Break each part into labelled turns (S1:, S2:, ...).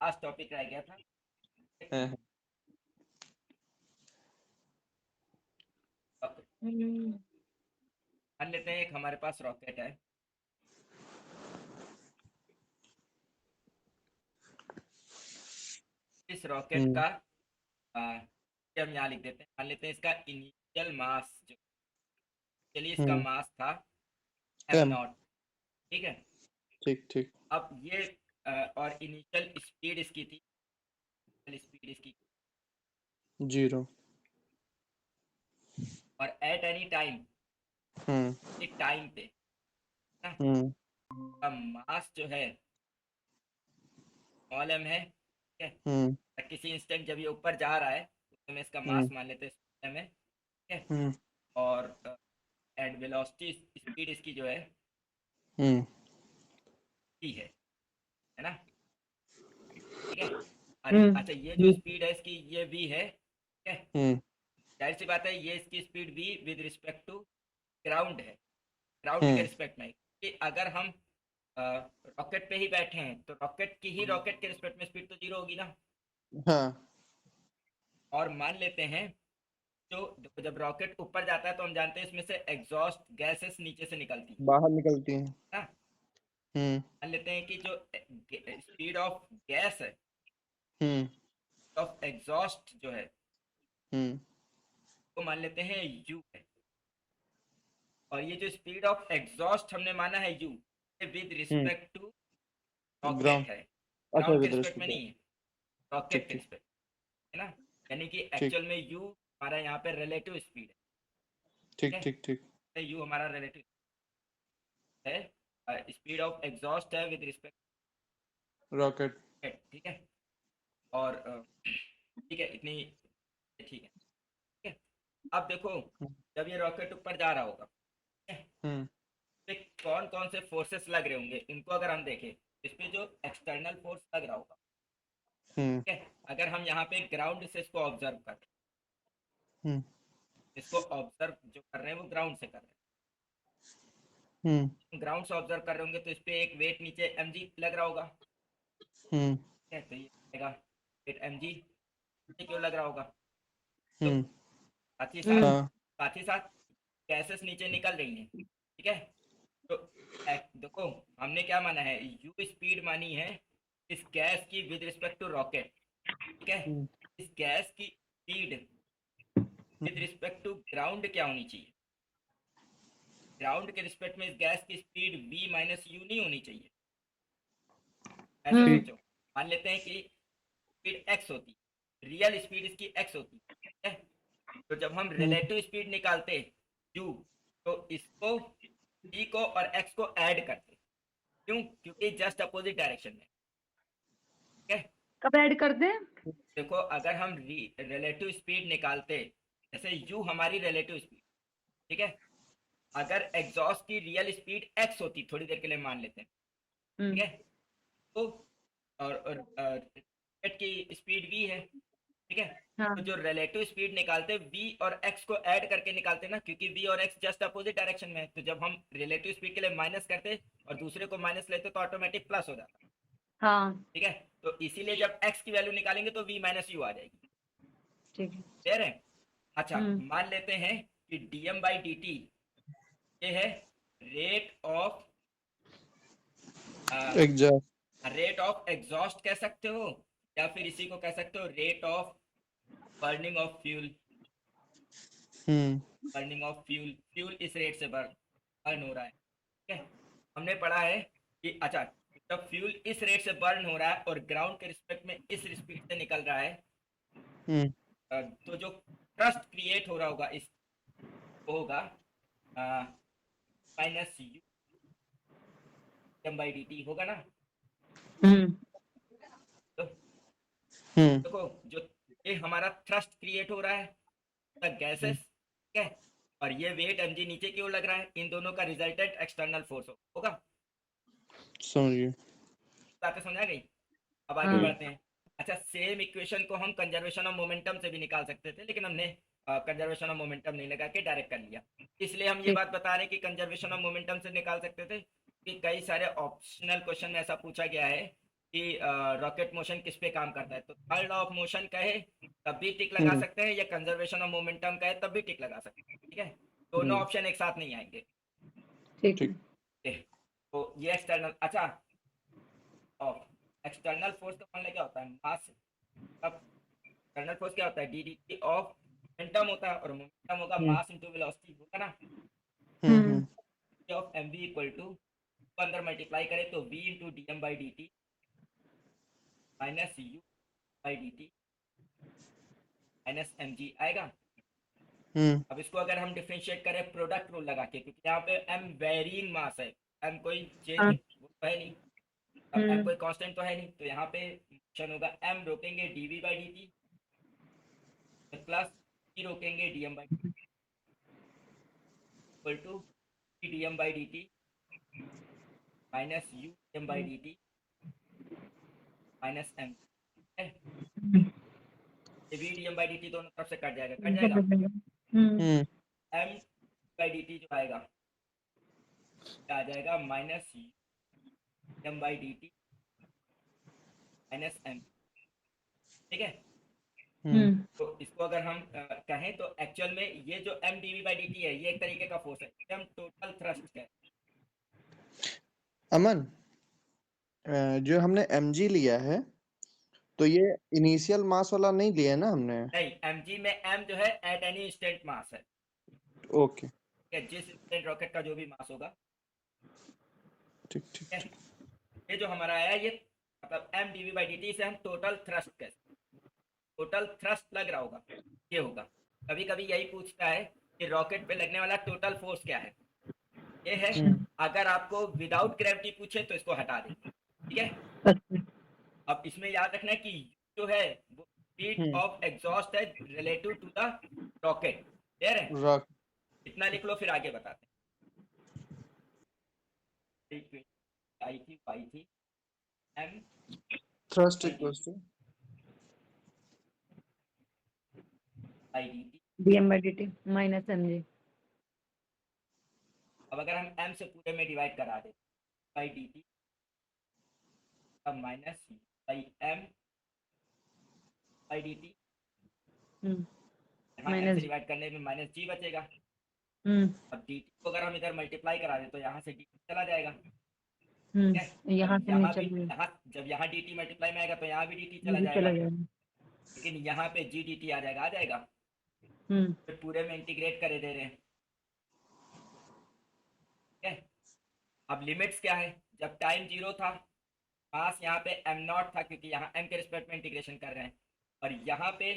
S1: Last topic रह गया था।
S2: हाँ,
S1: रॉकेट।
S3: हम्म
S1: मान लेते हैं एक हमारे पास रॉकेट है। इस रॉकेट
S2: हम्म,
S1: का ये हम यहाँ लिख देते हैं। मान लेते हैं इसका इनिशियल मास जो चलिए इसका
S2: हम्म,
S1: मास था एम
S2: एम।
S1: नॉट। ठीक है।
S2: ठीक ठीक।
S1: अब ये और इनिशियल स्पीड इसकी थी, स्पीड इसकी,
S2: जीरो।
S1: और एट एनी टाइम,
S2: हम्म,
S1: एक टाइम पे ना,
S2: हम्म,
S1: मास जो है स्मॉल एम है। ठीक है।
S2: हम्म,
S1: और किसी इंस्टेंट जब ये ऊपर जा रहा है तो मैं इसका
S2: हम्म,
S1: मास मान लेते हैं एम है। ठीक है।
S2: हम्म,
S1: और एंड वेलोसिटी स्पीड इसकी जो है
S2: हम्म,
S1: v है ना। ठीक है। और
S3: हम्म
S1: अच्छा ये जो स्पीड है इसकी ये v है। ठीक है।
S2: हम्म,
S1: जाहिर सी बात है ये इसकी speed v with respect to ground है, ग्राउंड के
S2: हम्म,
S1: रिस्पेक्ट में। कि अगर हम रॉकेट पे ही बैठे हैं तो रॉकेट के रिस्पेक्ट में स्पीड तो जीरो होगी ना।
S2: हाँ,
S1: और मान लेते हैं जो जब रॉकेट ऊपर जाता है तो हम जानते हैं इसमें से एग्जॉस्ट गैसेस नीचे से निकलती
S2: बाहर निकलती हैं।
S1: है ना।
S2: हम्म,
S1: मान लेते हैं कि जो स्पीड ऑफ गैस है,
S2: हम्म,
S1: ऑफ एग्जॉस्ट जो है
S2: हम्म,
S1: वो मान लेते हैं u है। और ये जो स्पीड ऑफ एग्जॉस्ट हमने माना है u, ये with
S2: hmm,
S1: respect to rocket
S2: ground.
S1: है,
S2: अच्छा,
S1: ग्राउंड के
S2: विद
S1: रिस्पेक्ट में
S2: रिस्पेक्ट।
S1: नहीं है, रॉकेट
S2: ठीक
S1: के
S2: ठीक
S1: रिस्पेक्ट है ना। यानी कि
S2: ठीक
S1: एक्चुअल में u हमारा यहाँ पे रिलेटिव स्पीड
S2: ठीक
S1: है।
S2: ठीक ठीक।
S1: ठीक है। u हमारा रिलेटिव है, स्पीड ऑफ एग्जॉस्ट है विद रिस्पेक्ट।
S2: रॉकेट।
S1: ठीक है। और ठीक है इतनी, ठीक है। ठीक है। अब देखो जब ये रॉकेट ऊपर जा रहा होगा, ठीक है,
S2: हम्म,
S1: तो कौन कौन से फोर्सेस लग रहे होंगे इनको अगर हम देखें, इस पे जो एक्सटर्नल फोर्स लग रहा होगा।
S2: हम्म,
S1: ठीक है। अगर हम यहाँ पे ग्राउंड से इसको ऑब्जर्व कर रहे
S2: हम्म,
S1: हैं, इसको ऑब्जर्व जो कर रहे हैं वो ग्राउंड से कर रहे
S2: हम्म,
S1: हैं, ग्राउंड से ऑब्जर्व कर रहे होंगे तो इस पे एक वेट नीचे एम जी लग रहा होगा।
S2: हम्म,
S1: ठीक है। तो ये आएगा वेट एम जी, क्यों लग रहा होगा। तो
S2: हम्म,
S1: साथ ही साथ,
S3: हम्म
S2: हाँ,
S1: साथ ही साथ गैसेस नीचे निकल रही हैं। ठीक है। तो देखो हमने क्या माना है, यू स्पीड मानी है इस गैस की विद रिस्पेक्ट टू रॉकेट। ठीक है।
S2: हम्म,
S1: इस गैस की speed with
S2: hmm,
S1: respect to ground क्या होनी चाहिए, ग्राउंड के रिस्पेक्ट में इस गैस की स्पीड v माइनस यू नहीं होनी चाहिए। ऐसे
S3: हम्म
S2: ठीक।
S1: सोचो, मान लेते हैं कि स्पीड x होती, रियल स्पीड इसकी x होती। ठीक है। तो जब हम
S2: हम्म,
S1: रिलेटिव स्पीड निकालते u, तो इसको v को और x को ऐड करते। क्यों, क्योंकि जस्ट अपोजिट डायरेक्शन में। ठीक है।
S3: कब ऐड कर दें?
S1: देखो अगर हम रिलेटिव स्पीड निकालते, जैसे u हमारी रिलेटिव स्पीड, ठीक है, अगर एग्जॉस्ट की रियल स्पीड x होती, थोड़ी देर के लिए मान लेते हैं। ठीक
S3: हम्म
S1: है। तो और जेट की स्पीड v है। ठीक है। तो
S3: हाँ
S1: जो रिलेटिव स्पीड निकालते v और x को ऐड करके निकालते ना, क्योंकि v और x जस्ट अपोजिट डायरेक्शन में है, तो जब हम रिलेटिव स्पीड के लिए माइनस करते और दूसरे को माइनस लेते तो ऑटोमेटिक प्लस हो जाता।
S3: हाँ
S1: ठीक है। तो इसीलिए जब x की वैल्यू निकालेंगे तो v माइनस यू आ जाएगी।
S3: ठीक है।
S1: क्लियर है। अच्छा
S3: हम्म
S1: मान लेते हैं कि dm बाई डी टी ये है rate of,
S2: exact.
S1: Rate of exhaust कह सकते हो, या फिर इसी को कह सकते हो rate of burning of fuel.
S2: Hmm,
S1: burning of fuel, fuel इस रेट से बर्न हो रहा है। ठीक है। हमने पढ़ा है कि अच्छा जब फ्यूल इस रेट से बर्न हो रहा है और ग्राउंड के रिस्पेक्ट में इस स्पीड से निकल रहा है,
S2: हम्म,
S1: तो जो थ्रस्ट क्रिएट हो रहा होगा इस, वो होगा minus you M by D t होगा ना।
S3: हम्म
S1: तो
S2: हम्म,
S1: देखो जो ये हमारा थ्रस्ट क्रिएट हो रहा है द
S2: हम्म,
S1: गैसेस, ठीक है, और ये वेट एम जी नीचे की ओर लग रहा है, इन दोनों का रिजल्टेंट एक्सटर्नल फोर्स होगा।
S2: समझिए।
S1: बातें समझ आ गई। अब आगे
S3: हाँ
S1: बढ़ते हैं। अच्छा सेम इक्वेशन को हम कंजर्वेशन ऑफ मोमेंटम से भी निकाल सकते थे, लेकिन हमने कंजर्वेशन ऑफ मोमेंटम नहीं लगा के डायरेक्ट कर लिया। इसलिए हम ये
S3: ठीक।
S1: बात बता रहे हैं कि कंजर्वेशन ऑफ मोमेंटम से निकाल सकते थे कि कई सारे ऑप्शनल क्वेश्चन में ऐसा पूछा गया है कि रॉकेट मोशन किस पे काम करता है, तो थर्ड लॉ ऑफ मोशन कहे तब भी टिक लगा
S2: हम्म
S1: सकते हैं, या कंजर्वेशन ऑफ मोमेंटम कहे तब भी टिक लगा सकते हैं, ठीक है। दोनों
S2: हम्म
S1: ऑप्शन एक साथ नहीं आएंगे।
S3: ठीक
S2: ठीक
S3: है।
S1: ए, तो ये एक्सटर्नल, अच्छा, ऑफ एक्सटर्नल फोर्स का मान क्या होता है, मास। अब एक्सटर्नल फोर्स क्या होता है, D D T of momentum होता है, और मोमेंटम होगा
S3: हम्म
S1: मास इंटू वेलोसिटी, होगा ना।
S3: Hmm
S1: of M V equal to अंदर मल्टीप्लाई करें तो V into D M by D T minus U by D T minus M G आएगा।
S2: हम्म
S1: अब इसको अगर हम डिफ्रेंशिएट करें प्रोडक्ट रूल लगा के, क्योंकि यहाँ पे एम वेरिंग मास है, एम कोई चेंज
S3: हाँ
S1: वो तो है नहीं, अब एम कोई कांस्टेंट तो है नहीं, तो यहाँ पे मोशन होगा एम रोकेंगे D we by D T plus T रोकेंगे D M by equal to D M by D T minus U D M by D T minus M, V D M by D T दोनों तरफ से cut जाएगा, cut जाएगा।
S3: Hmm
S1: M by D T जो आएगा आ जाएगा minus you M by D T minus M, ठीक है। तो इसको अगर हम कहें तो एक्चुअल में ये जो m d we by D t है ये एक तरीके का फोर्स है, हम टोटल थ्रस्ट है।
S2: अमन, जो हमने mg लिया है तो ये इनिशियल मास वाला नहीं लिया है ना हमने।
S1: नहीं, एम जी में एम जो है एट एनी इंस्टेंट मास है,
S2: ओके
S1: ठीक है, जिस इंस्टेंट रॉकेट का जो भी मास होगा,
S2: ठीक ठीक
S1: ठीक है।
S2: ठीक
S1: ये जो हमारा आया ये मतलब m d we by D t से हम टोटल थ्रस्ट कैसे, टोटल थ्रस्ट लग रहा होगा ये होगा। कभी कभी यही पूछता है कि रॉकेट पे लगने वाला टोटल फोर्स क्या है, ये है। अगर आपको विदाउट ग्रेविटी पूछे तो इसको हटा देंगे, ठीक है।
S3: अच्छा
S1: अब इसमें याद रखना है कि जो है वो स्पीड ऑफ एग्जॉस्ट है relative to the rocket, clear है।
S2: रॉक
S1: इतना लिख लो फिर आगे बताते हैं। आई थी वाई थी m
S2: thrust
S1: by d
S2: equals to
S1: by D t.
S3: Dm by d minus M g.
S1: अब अगर हम एम से पूरे में डिवाइड करा दें बाई डी टी, अब minus by m by D t, यहाँ एम
S3: माइनस
S1: से डिवाइड करने में माइनस जी बचेगा। अब डी टी को अगर हम इधर मल्टीप्लाई करा दें तो यहाँ से डी टी चला जाएगा, ठीक है।
S3: यहाँ
S1: अब
S3: से
S1: यहाँ
S3: नीचे
S1: भी यहाँ जब यहाँ डी टी मल्टीप्लाई में आएगा तो यहाँ भी डी टी चला
S3: चला
S1: जाएगा,
S3: जाएगा।
S1: लेकिन यहाँ पे जी डी टी आ जाएगा, आ जाएगा, फिर पूरे में इंटीग्रेट करे दे रहे हैं, ठीक है। अब लिमिट्स क्या है, जब टाइम जीरो था मास यहाँ पे एम नॉट था, क्योंकि यहाँ एम के रिस्पेक्ट में इंटीग्रेशन कर रहे हैं, और यहाँ पे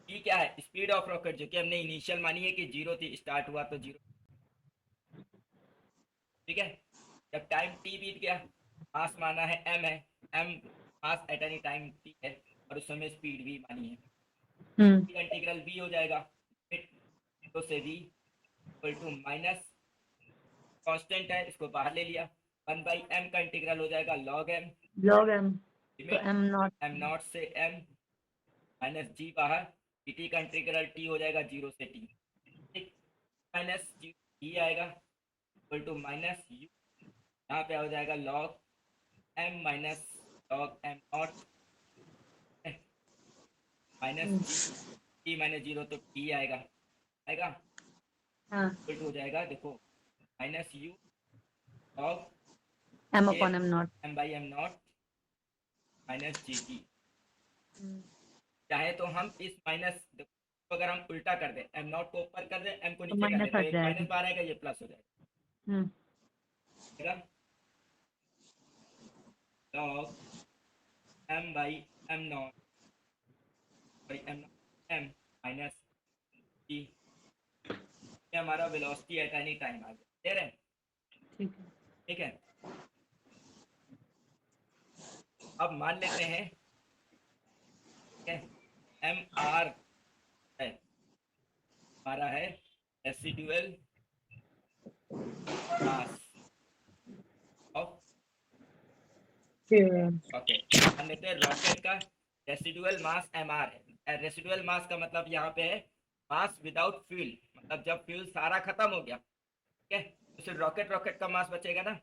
S1: ई क्या है, स्पीड ऑफ रॉकेट, जो कि हमने इनिशियल मानी है कि जीरो थी, स्टार्ट हुआ तो जीरो, ठीक है। जब टाइम टी बीत गया, मास माना है एम है, m mass at any time t है, और उस समय स्पीड भी मानी है, इंटीग्रल v हो जाएगा, तो से v equal to minus constant है इसको बाहर ले लिया, 1/m का इंटीग्रल हो जाएगा log m,
S3: लॉग एम तो
S1: लिमिट
S3: एम
S1: m नॉट से m माइनस g बाहर, dt का इंटीग्रल t हो जाएगा 0 से t, ठीक, माइनस g आएगा इक्वल टू माइनस u, यहाँ पे हो जाएगा log m minus log m not minus t minus 0 तो t आएगा, आएगा
S3: हाँ
S1: इक्वल टू हो जाएगा, देखो minus u log
S3: m upon m not.
S1: m by m not minus g t. चाहे तो हम इस माइनस को अगर हम उल्टा कर दें, एम नॉट को ऊपर कर दें, एम को नीचे कर दें, तो एक माइनस बाहर आएगा, ये प्लस हो जाएगा, log m by m not by m not m minus t, ये हमारा वेलोसिटी एट एनी टाइम आ गया, क्लियर है, ठीक है। अब मान लेते हैं, ठीक है, एम आर है हमारा है रेसिडुअल मास ऑफ रॉकेट, मान लेते हैं रॉकेट का रेसिडुअल मास एम आर है। रेसिडुअल मास का मतलब यहाँ पे है मास विदाउट फ्यूल, मतलब जब फ्यूल सारा खत्म हो गया, ठीक है, तो सिर्फ रॉकेट का मास बचेगा ना,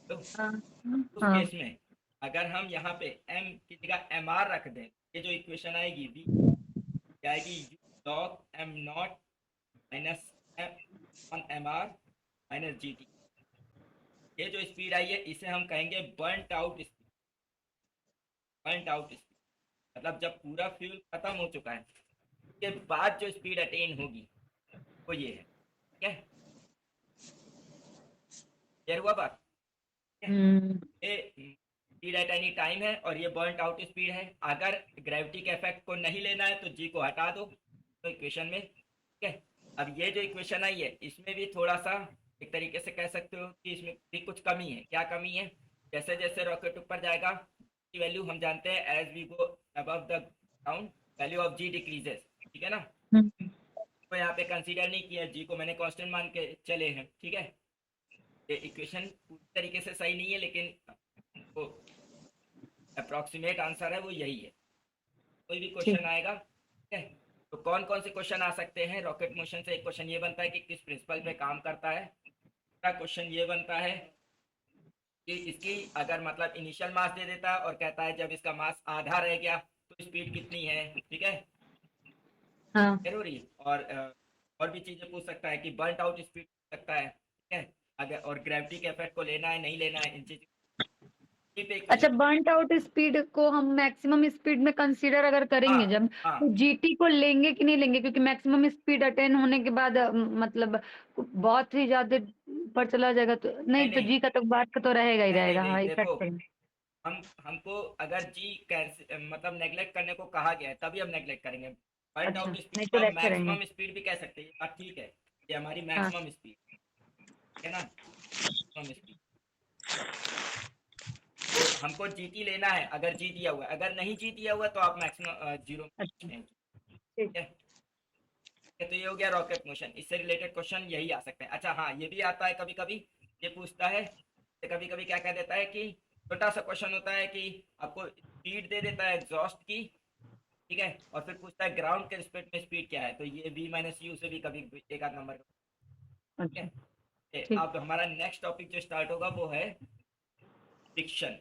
S1: तो उस केस में अगर हम यहाँ पे m की जगह mr रख दें, ये जो इक्वेशन आएगी v आएगी u log m not minus mr minus gt। ये जो स्पीड आई है इसे हम कहेंगे burnt out speed. Burnt out speed मतलब जब पूरा फ्यूल खत्म हो चुका है उसके बाद जो स्पीड अटेन होगी वो ये है। ठीक है, क्लियर हुआ बात? ये स्पीड एट एनी टाइम है और ये बर्नट आउट स्पीड है। अगर ग्रेविटी के इफेक्ट को नहीं लेना है तो जी को हटा दो तो इक्वेशन में। ठीक है, अब ये जो इक्वेशन आई है इसमें भी थोड़ा सा एक तरीके से कह सकते हो कि इसमें भी कुछ कमी है। क्या कमी है? जैसे जैसे रॉकेट ऊपर जाएगा की वैल्यू हम जानते हैं as we go above the ground value of g decreases. ठीक है ना, तो यहाँ पे कंसीडर नहीं किया, जी को मैंने कांस्टेंट मान के चले हैं। ठीक है, ये इक्वेशन पूरी तरीके से सही नहीं है लेकिन वो अप्रोक्सीमेट आंसर है वो यही है। कोई भी क्वेश्चन आएगा, ठीक है, तो कौन कौन से क्वेश्चन आ सकते हैं रॉकेट मोशन से? एक क्वेश्चन ये बनता है कि किस प्रिंसिपल पे काम करता है। दूसरा क्वेश्चन ये बनता है कि इसकी अगर मतलब इनिशियल मास दे देता है और कहता है जब इसका मास आधा रह गया तो स्पीड कितनी है। ठीक है,
S3: हाँ
S1: जरूरी है। और भी चीजें पूछ सकता है कि बर्नट आउट स्पीड पूछ सकता है। ठीक है, अगर और ग्रेविटी के इफेक्ट को लेना है नहीं लेना है, इन चीजों पे
S3: अच्छा,
S1: क्वेश्चन।
S3: बर्नट आउट स्पीड को हम मैक्सिमम स्पीड में कंसीडर अगर
S1: हाँ
S3: करेंगे जब,
S1: हाँ,
S3: तो जीटी को लेंगे कि नहीं लेंगे? क्योंकि मैक्सिमम स्पीड अटेन होने के बाद मतलब बहुत ही ज्यादा पर चला जाएगा तो
S1: नहीं
S3: नहीं, तो
S1: नहीं
S3: जी का तो बात का तो रहेगा ही
S1: नहीं नहीं
S3: रहेगा।
S1: नहीं
S3: हाँ,
S1: देखो,
S3: इफेक्ट करेंगे।
S1: हमको अगर जी कैंसिल मतलब नेग्लेक्ट करने को कहा गया है तभी हम नेग्लेक्ट करेंगे। बर्नट
S3: अच्छा,
S1: आउट
S3: नहीं
S1: स्पीड
S3: तो
S1: को हम
S3: रख करेंगे।
S1: मैक्सिमम स्पीड भी कह सकते हैं, ये बात ठीक है, ये हमारी
S3: हाँ
S1: मैक्सिमम स्पीड है ना, मैक्सिमम स्पीड। तो हमको जीटी लेना है अगर जी दिया हुआ है, अगर नहीं जी दिया हुआ तो आप मैक्सिमम जीरो।
S3: अच्छा,
S1: ठीक
S3: ठीक।
S1: है, तो ये हो गया रॉकेट मोशन, इससे रिलेटेड क्वेश्चन यही आ सकते हैं। अच्छा हाँ, ये भी आता है कभी कभी, ये पूछता है कभी कभी क्या कह देता है कि छोटा सा क्वेश्चन होता है कि आपको स्पीड दे देता है एग्जॉस्ट की। ठीक है, और फिर पूछता है ग्राउंड के रिस्पेक्ट में स्पीड क्या है, तो ये v माइनस यू से भी कभी एक आध नंबर। ठीक
S3: अच्छा,
S1: है,
S3: ठीक।
S1: अब हमारा नेक्स्ट टॉपिक जो स्टार्ट होगा वो है फ्रिक्शन।